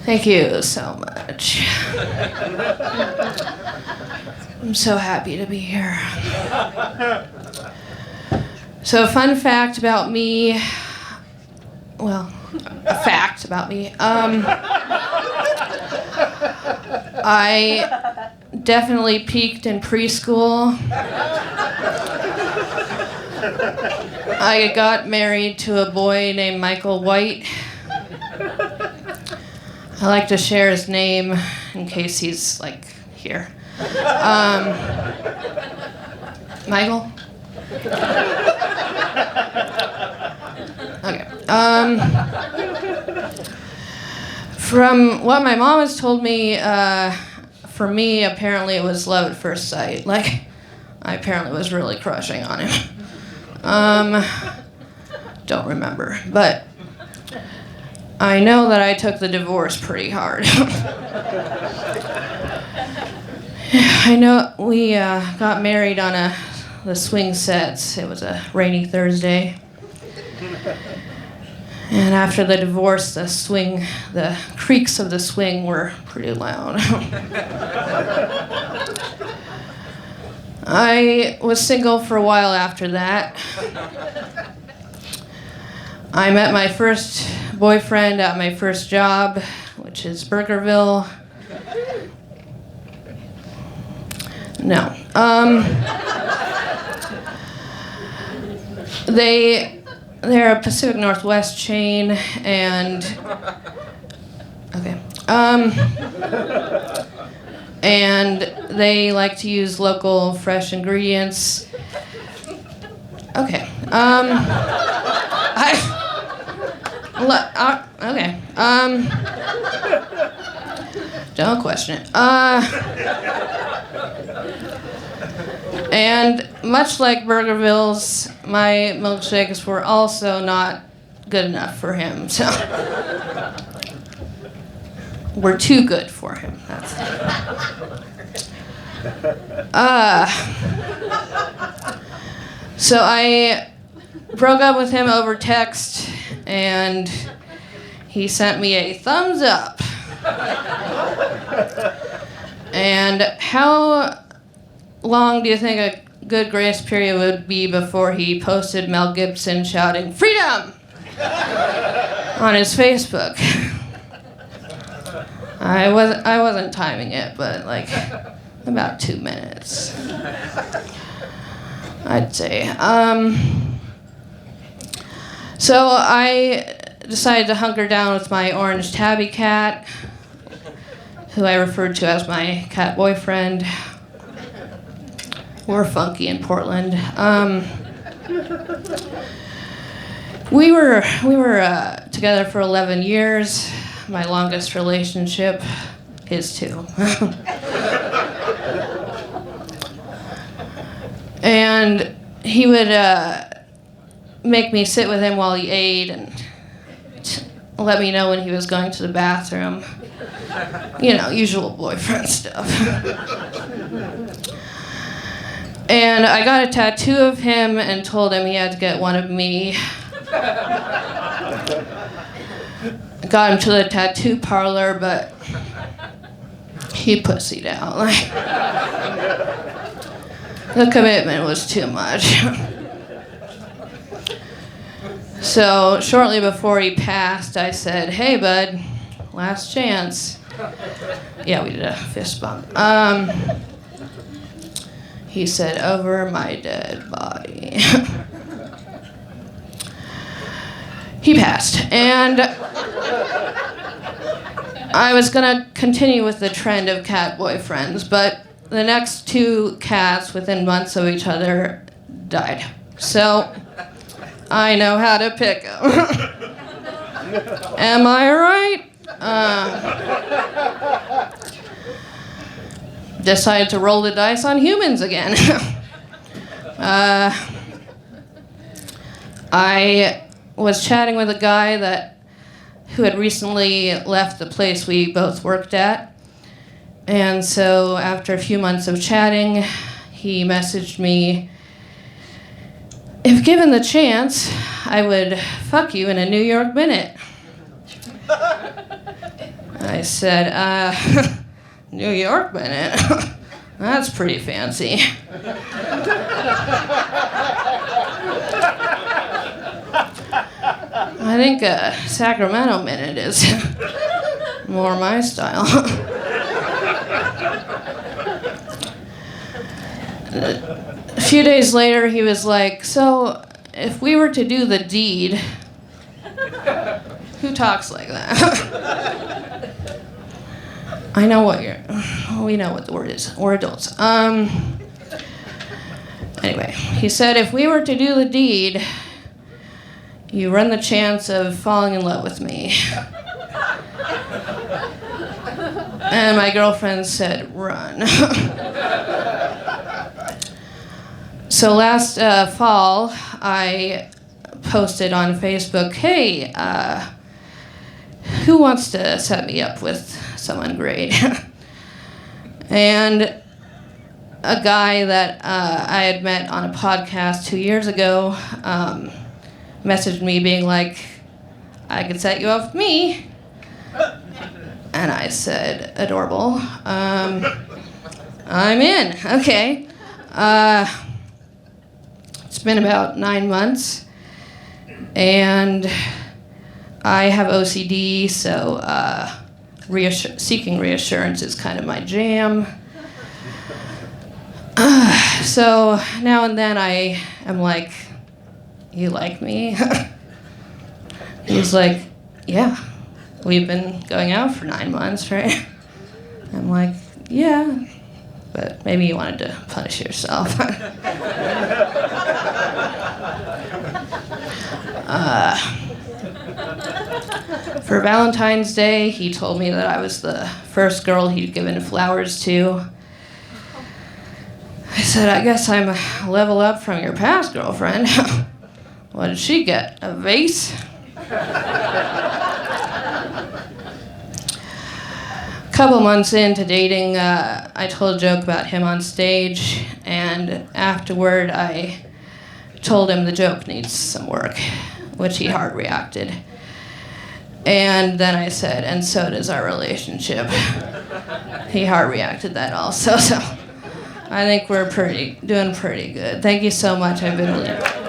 Thank you so much. I'm so happy to be here. So, a fun fact about me, well, a fact about me. I definitely peaked in preschool. I got married to a boy named Michael White. I like to share his name in case he's, like, here. Michael? Okay. From what my mom has told me, for me, apparently it was love at first sight. Like, I apparently was really crushing on him. Don't remember, but I know that I took the divorce pretty hard. I know we got married on the swing sets. It was a rainy Thursday. And after the divorce, the creaks of the swing were pretty loud. I was single for a while after that. I met my first boyfriend at my first job, which is Burgerville. No. They're a Pacific Northwest chain, and okay. And they like to use local fresh ingredients. Okay. Okay. Don't question it. And much like Burgerville's, my milkshakes were also not good enough for him. So were too good for him. So I broke up with him over text, and he sent me a thumbs up. And how long do you think a good grace period would be before he posted Mel Gibson shouting "Freedom" on his Facebook? I wasn't timing it, but like about 2 minutes, I'd say. So I decided to hunker down with my orange tabby cat, who I referred to as my cat boyfriend. We're funky in Portland. We were together for 11 years. My longest relationship, his too. And he would make me sit with him while he ate and let me know when he was going to the bathroom. You know, usual boyfriend stuff. And I got a tattoo of him and told him he had to get one of me. Got him to the tattoo parlor, but he pussied out. Like, the commitment was too much. So shortly before he passed, I said, "Hey, bud, last chance." Yeah, we did a fist bump. He said, "Over my dead body." He passed, and I was gonna continue with the trend of cat boyfriends, but the next 2 cats within months of each other died. So I know how to pick them. Am I right? Decided to roll the dice on humans again. I was chatting with a guy who had recently left the place we both worked at. And so after a few months of chatting, he messaged me, "If given the chance, I would fuck you in a New York minute." I said, New York minute. That's pretty fancy. I think a Sacramento minute is more my style. A few days later, he was like, so if we were to do the deed, who talks like that? I know what we know what the word is. We're adults. Anyway, he said, if we were to do the deed, you run the chance of falling in love with me. And my girlfriend said, run. So last fall, I posted on Facebook, hey, who wants to set me up with someone great? And a guy that I had met on a podcast 2 years ago messaged me being like, I could set you up with me. And I said, adorable. I'm in. Okay. It's been about 9 months. And I have OCD, so seeking reassurance is kind of my jam. So now and then I am like, you like me? He's like, yeah, we've been going out for 9 months, right? I'm like, yeah, but maybe you wanted to punish yourself. For Valentine's Day, he told me that I was the first girl he'd given flowers to. I said, I guess I'm a level up from your past girlfriend. What did she get? A vase? A couple months into dating, I told a joke about him on stage, and afterward I told him the joke needs some work, which he hard reacted. And then I said, and so does our relationship. He hard reacted that also, so I think we're doing pretty good. Thank you so much. I've been Melina.